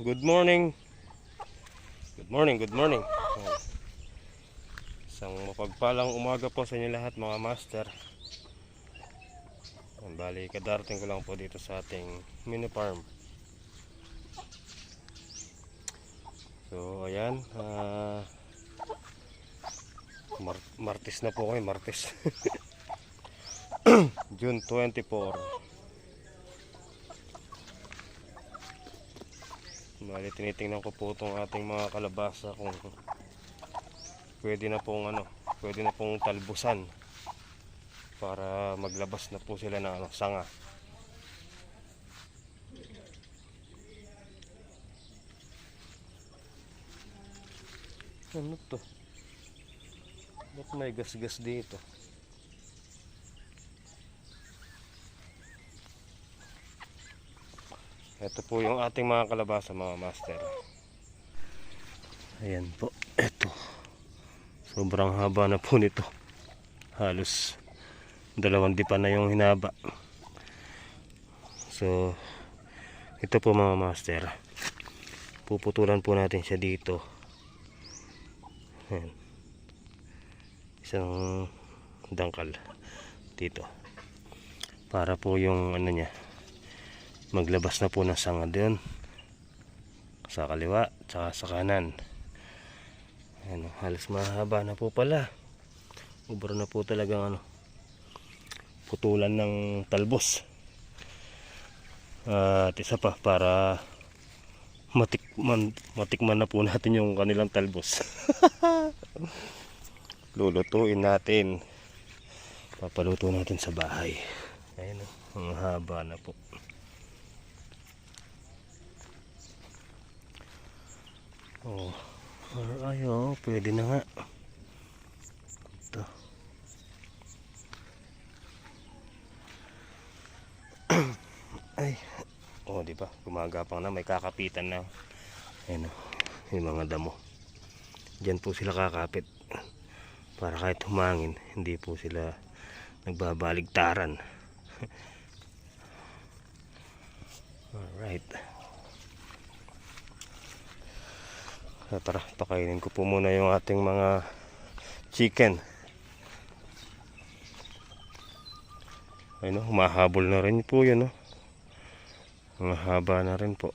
good morning. Good morning, good morning. Isang mapagpalang umaga po sa inyo lahat mga master. Bali, kadarating ko lang po dito sa ating mini farm. So, ayan. Martes na po kayo, Martes. June 24. Bali, tinitingnan ko po itong ating mga kalabasa kung pwede na pong talbusan para maglabas na po sila ng sanga. Ano to? Ba't may gas-gas dito? Ito po yung ating mga kalabasa mga master. Ayan po, ito. Sobrang haba na po nito. Halos 2 dipa na yung hinaba. So, ito po mga master. Puputulan po natin siya dito. Ayan. Isang dangkal dito. Para po yung niya maglabas na po ng sanga doon sa kaliwa tsaka sa kanan. Ayan, halos mahaba na po pala. Ubro na po talagang putulan ng talbos. At isa pa para matikman na po natin yung kanilang talbos. Lulutuin natin. Papaluto natin sa bahay. Ayan, ang haba na po. Oh, ayo, pwede na nga. Ito. Ay, oh, di ba? Gumagapang na, may kakapitan na. Ayan, yung mga damo. Diyan po sila kakapit. Para kahit humangin, hindi po sila nagbabaligtaran. Alright. So, tara, pakainin ko po muna yung ating mga chicken. Ayun, humahabol na rin po yun. Ang haba na rin po.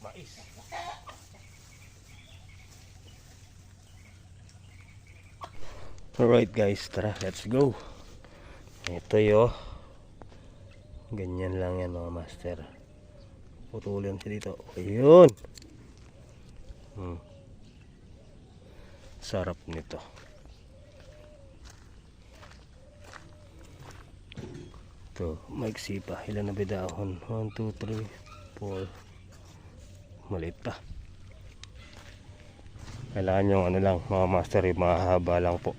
Mais. Alright guys, tara, let's go. Ito yo. Ganyan lang yan mga master. Putulin siya dito. Ayun. Sarap nito. Ito, maiksi pa. Ilan na bidahon? 1, 2, 3, 4. Maliit pa. Kailangan yung lang mga master, yung mahaba lang po.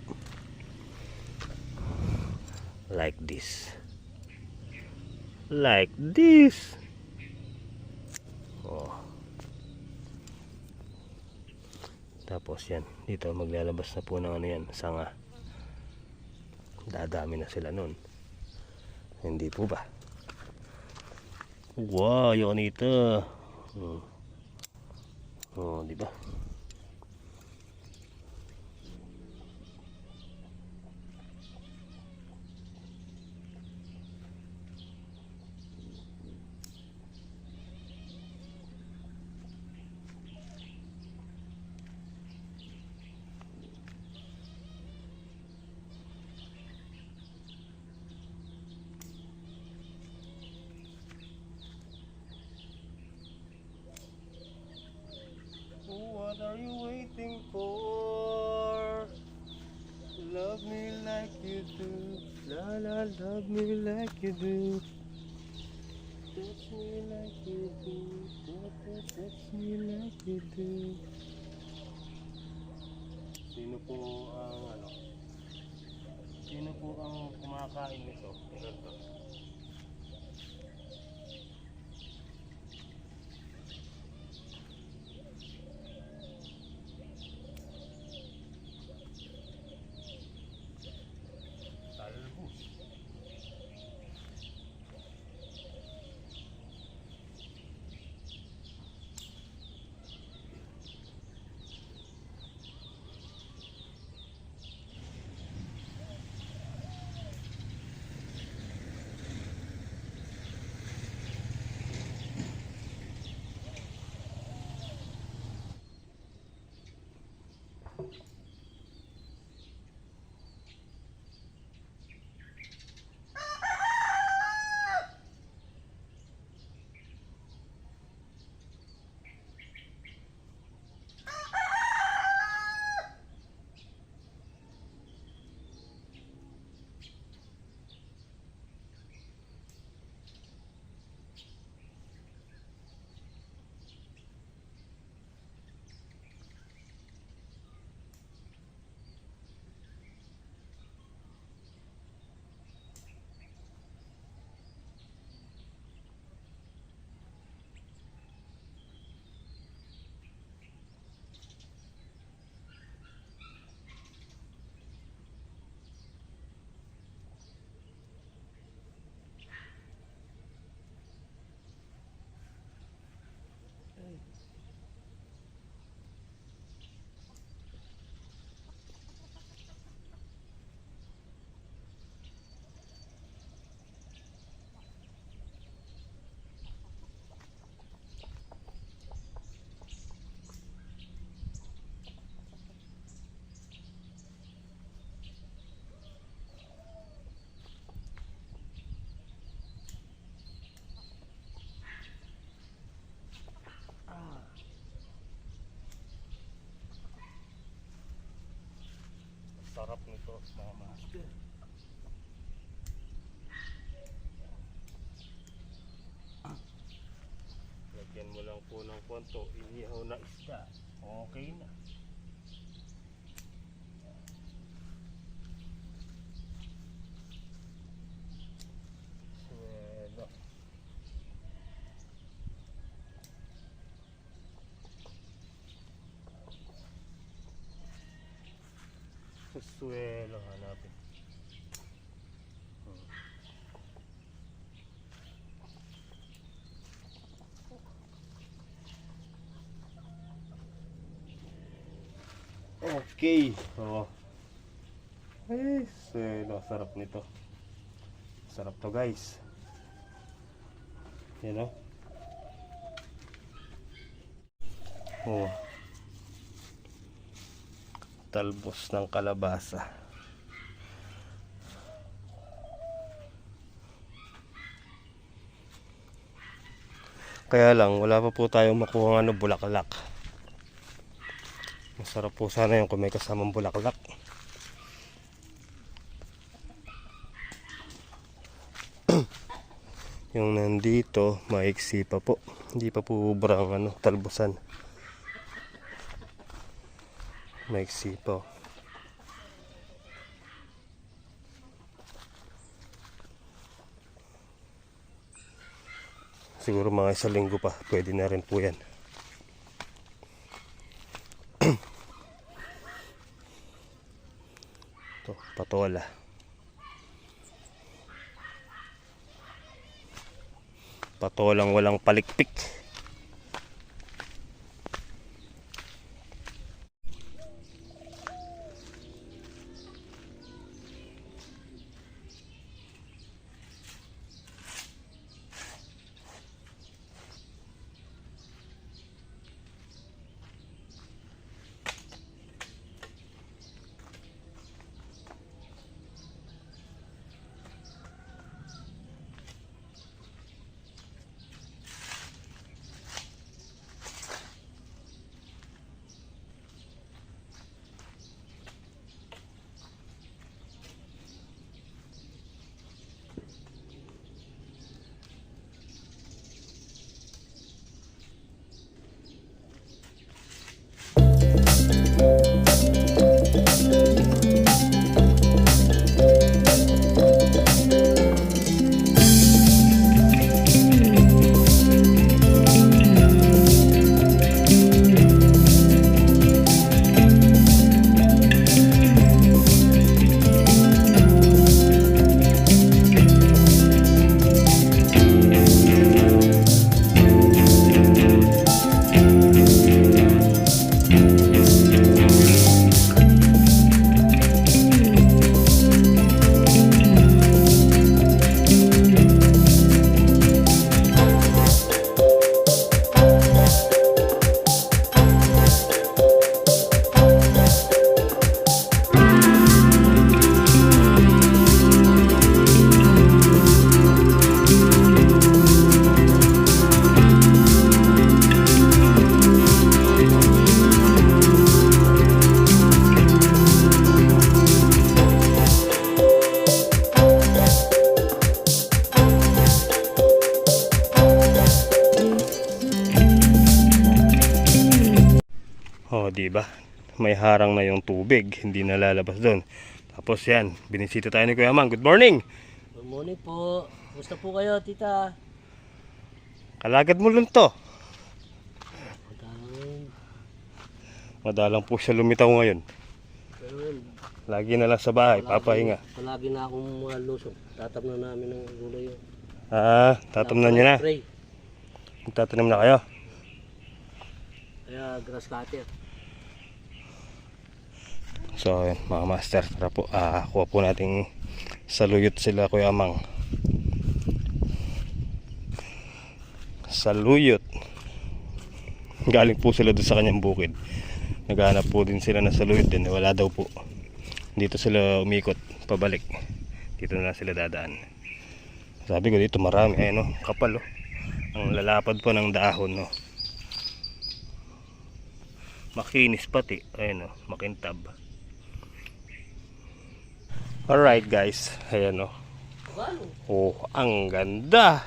Like this. Like this. Oh. Tapos yan, dito maglalabas na po ng yan, sanga. Dadami na sila nun. Hindi po ba? Wow, yun ito. Oh, di ba? What are you waiting for? Love me like you do. La la, love me like you do. Touch me like you do. Touch me like you do. Sino po ang lang po ang kumakain nito. Ilan to? Talbos. Sarap nito mga master. Lagyan mo lang po ng konto, inihaw na isda. Okay na. Swelo. Swelo hanapin. Okay. Oh. Ay, swelo. Sarap nito. Sarap to guys. Yan o. Oh. Talbos ng kalabasa. Kaya lang, wala pa po tayong makuha ng bulaklak. Masarap po sana yung kung may kasamang bulaklak. Yung nandito, maiksi pa po. Hindi pa po ubrang talbusan. Maiksi pa. Siguro mga 1 linggo pa, pwede na rin po yan. Ito, patola. Patolang walang palikpik. 'di ba? May harang na yung tubig, hindi na lalabas doon. Tapos yan, binisita tayo ni Kuya Mang. Good morning! Good morning po. Kumusta po kayo, tita? Kalagad mo lang to. Madalang. Madalang po siya lumitaw ngayon. Pero Lagi na lang sa bahay, papahinga. palagi na akong mga lusong. Tatamnan namin ng gulay yun. Tatamnan nyo na. Spray. Magtatanim na kayo. Kaya grass cutter. So, yun, mga master, tara po, kuha po nating saluyot sila Kuya Mang. Saluyot. Galing po sila doon sa kanyang bukid. Naghahanap po din sila ng saluyot din. Wala daw po. Dito sila umikot, pabalik. Dito na lang sila dadaan. Sabi ko dito marami, ayun, no, kapal, oh. Ang lalapad po ng dahon, no. Makinis pati, ayun, no, makintab. Alright guys, ayan, oh. Oh, ang ganda.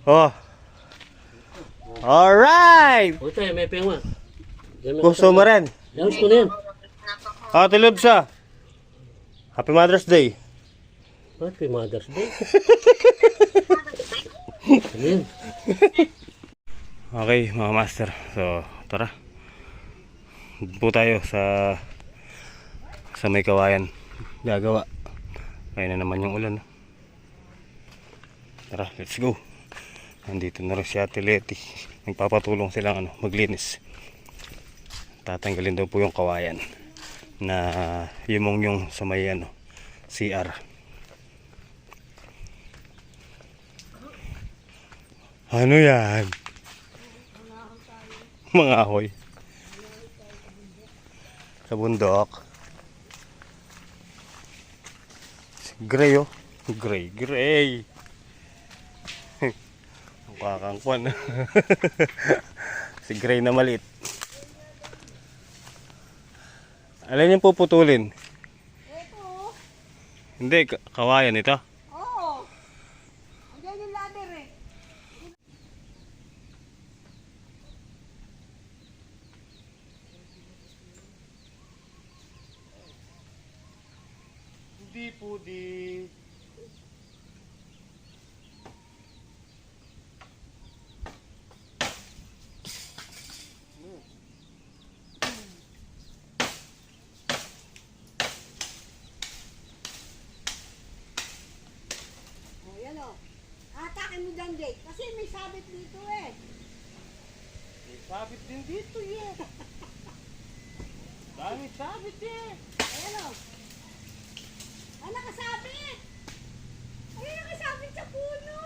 Oh. Alright. O tayo, may pengwa. Gusto mo rin? Ayos ko na yan. Ate Lubsa, Happy Mother's Day. Happy Mother's Day. Ano yan? Okay mga master, so tara. Doon po tayo sa may kawayan gagawa. Ayun na naman yung ulan. Tara, let's go. Nandito na rin si Ate Leti. Nagpapatulong silang maglinis. Tatanggalin daw po yung kawayan na yung sa may CR. Ano yan? Mga ahoy sa bundok. Si Gray, oh. Gray. Kakangkwan. Si Gray na maliit. Alin yung puputulin? Ito. Hindi, kawayan ito. Oo. Andiyan yung ladder eh. Hindi po di. O, yan o. Atakin mo dyan, Jake. Kasi may sabit dito eh. May sabit din dito, yeah. Dami sabit, eh. Ayan o. Ah, nakasabit. Ayun, nakasabit sa puno.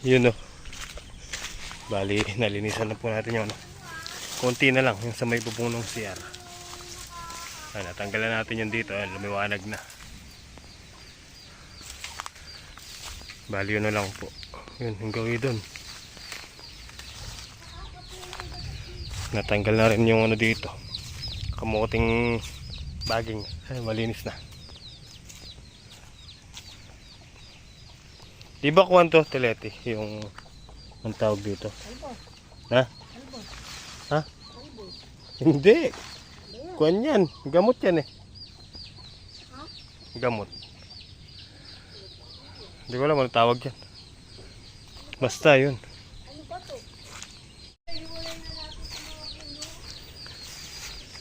Yun o. Bali, nalinisan na po natin yung ano. Konti na lang yung sa may bubong ng CR. Natanggalan natin yung dito. Lumiwanag na. Bali, yun na lang po. Yun, yung gawin doon. Natanggal na rin yung ano dito. Kamuting baging. Ay, malinis na. Di ba kuwan to, Teleti? Yung ang tawag dito. Ha? Ha? Hindi. Kuwan yan. Gamot yan eh. Gamot. Hindi ko alam ano tawag yan. Basta yun.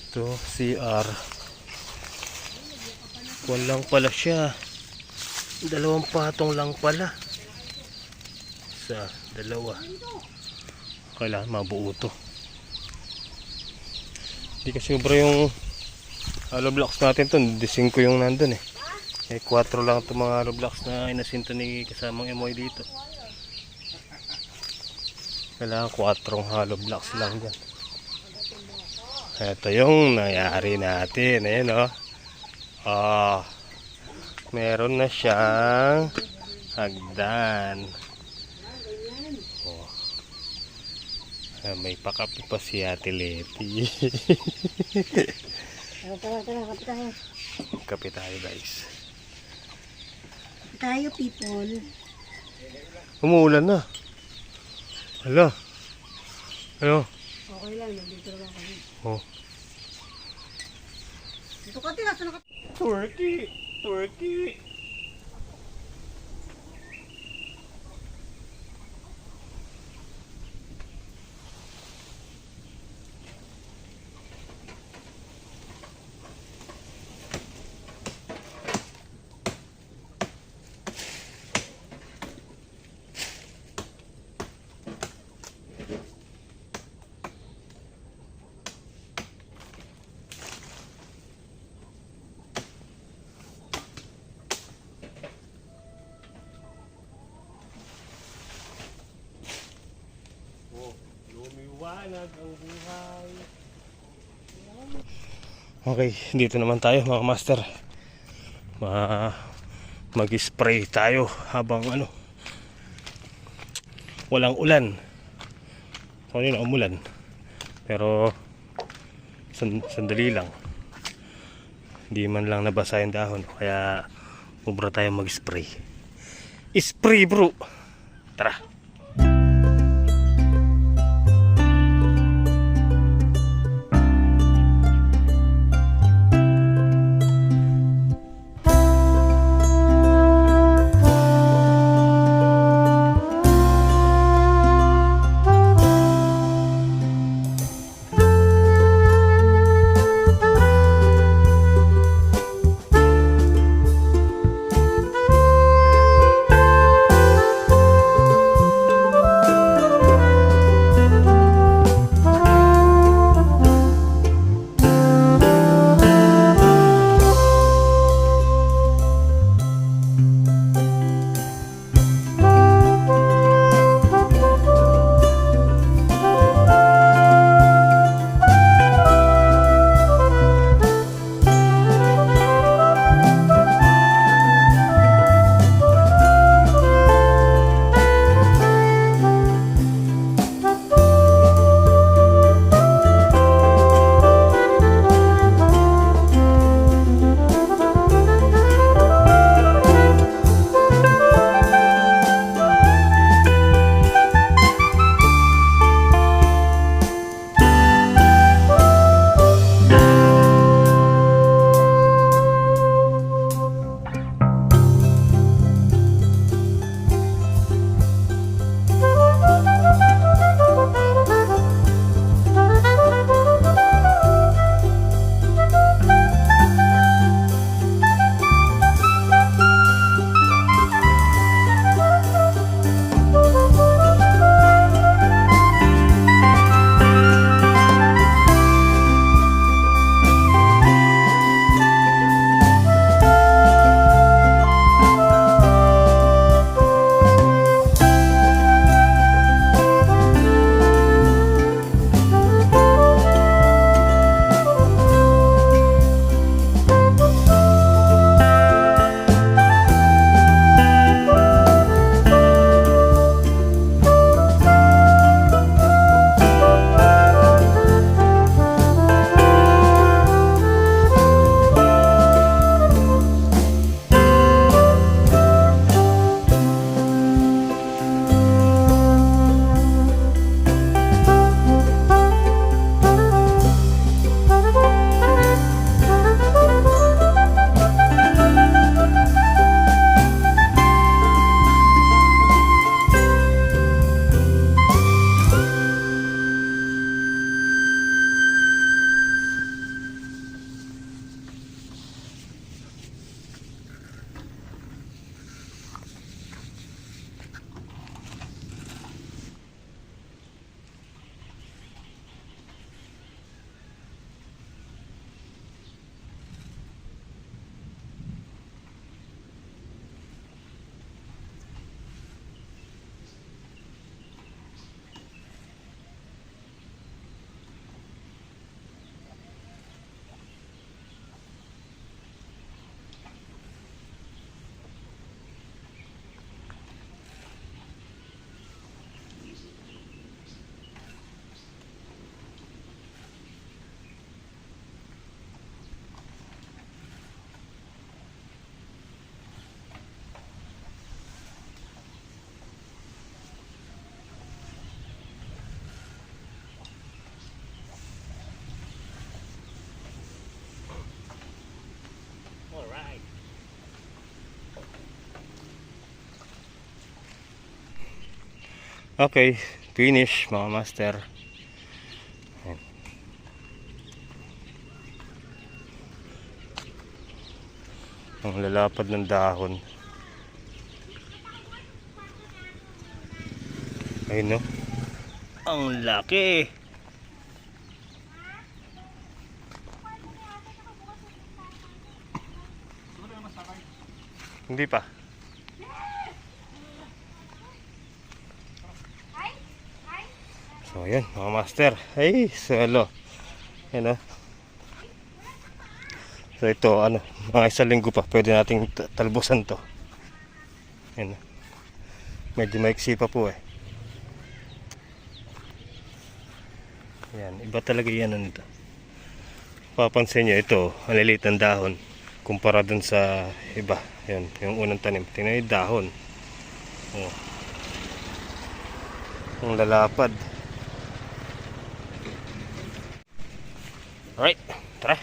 Ito, CR. Kuwan lang pala siya. 2 patong lang pala. Isa, 2. Kailangan mabuo to. Hindi kasi sobra yung hollow blocks natin to. 5 yung nandun eh. 4 lang itong mga hollow blocks na inasinto ni kasamang emoy dito. Kailangan 4 hollow blocks lang dyan. Ito yung nangyari natin. Ayan o. Meron na siyang hagdan. May pakapi pa si Ate Leti. Tara, kape tayo. Kape tayo guys. Tayo, people. Umuulan na. Hala. Ayo. Okay lang, nandito lang kami. Oh. Dito ka, tira, saan ka? Turkey. Turkey. Lumiwanag ang buhay. Okay, dito naman tayo mga master. Mag-spray tayo habang ano, walang ulan. Kanina umulan. Pero sandali lang. Hindi man lang nabasa yung dahon. Kaya ubra tayo mag-spray. Spray bro. Tara. Okay, finish mga master. Ayan. Ang lalapad ng dahon. Ayun no. Ang laki. Hindi pa. So ayan mga master. Ay, solo. Ayan o. So ito ano, mga isang linggo pa pwede nating talbusan to. Ayan o. Medyo maiksi pa po eh. Ayan, iba talaga yan ano nito. Papansin nyo ito, ang liliit ng dahon kumpara dun sa iba. Ayan, yung unang tanim. Tingnan yung dahon. Oh. Ang lalapad. Alright, tara.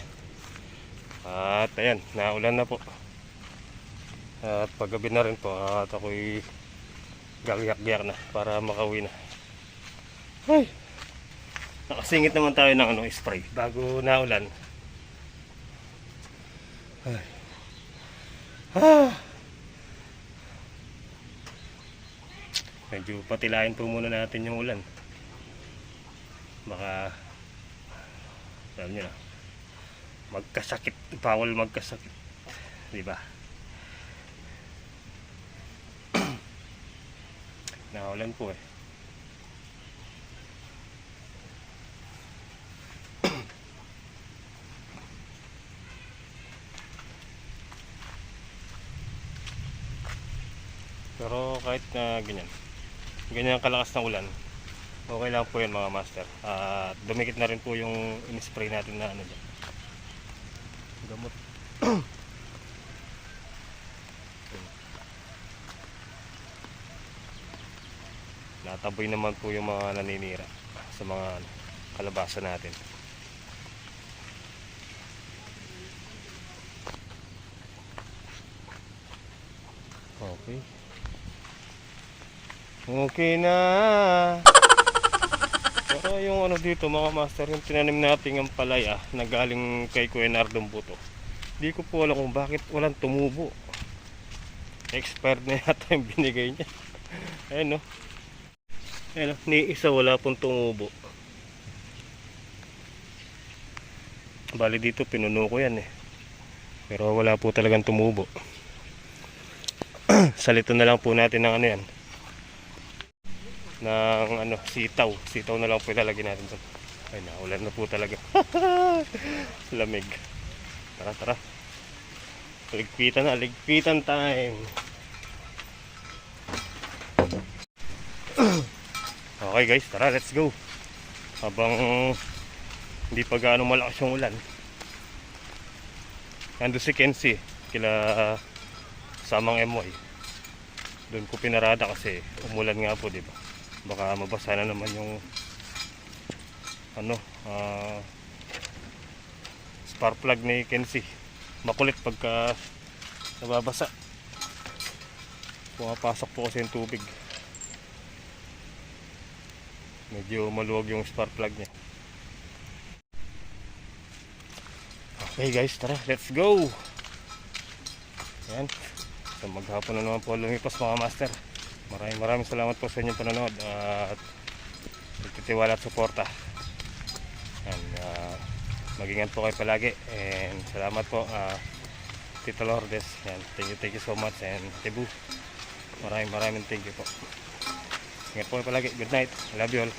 At ayan, naulan na po. At paggabi na rin po at ako'y gagyak-gyak na para makauwi na. Ay, nakasingit naman tayo ng ano, spray bago naulan. Ay. Medyo patilayin po muna natin yung ulan. Baka alam nyo na, magkasakit, bawal magkasakit, di ba? Naulan po eh. Pero kahit na ganyan kalakas ng ulan, okay lang po yan mga master. Dumikit na rin po yung in-spray natin na ano dyan, gamot. Nataboy naman po yung mga naninira sa mga kalabasa natin. Okay. Okay na. Pero yung ano dito mga master, yung tinanim natin ang palaya na galing kay Kuya Nardong Buto, di ko po alam kung bakit walang tumubo. Expired na yata yung binigay niya. Ayun no. Ayun no, ni isa wala pong tumubo. Bali dito pinuno ko yan eh, pero wala po talagang tumubo. Salito na lang po natin ng ano yan, ng ano, sitaw na lang po ilalagay natin doon. Ay, naulan na po talaga. Lamig. Tara. Ligpitan time. Okay guys, tara, let's go. Habang hindi pa gaano malakas yung ulan, ando si Kenzie kila Samang MY. Doon ko pinarada kasi umulan nga po, diba? Baka mabasa na naman yung ano, spark plug ni Kenzie. Makulit pagka nababasa. Pumapasok po kasi yung tubig. Medyo maluwag yung spark plug niya. Okay guys, tara, let's go. Ayan. So maghapon na naman po lumipas mga master. Maraming salamat po sa inyong panonood at nagtitiwala at suporta. And mag-ingat po kayo palagi. And salamat po Tito Lourdes. And thank you so much. And Tebu, maraming thank you po. Ingat po kayo palagi. Good night. I love you all.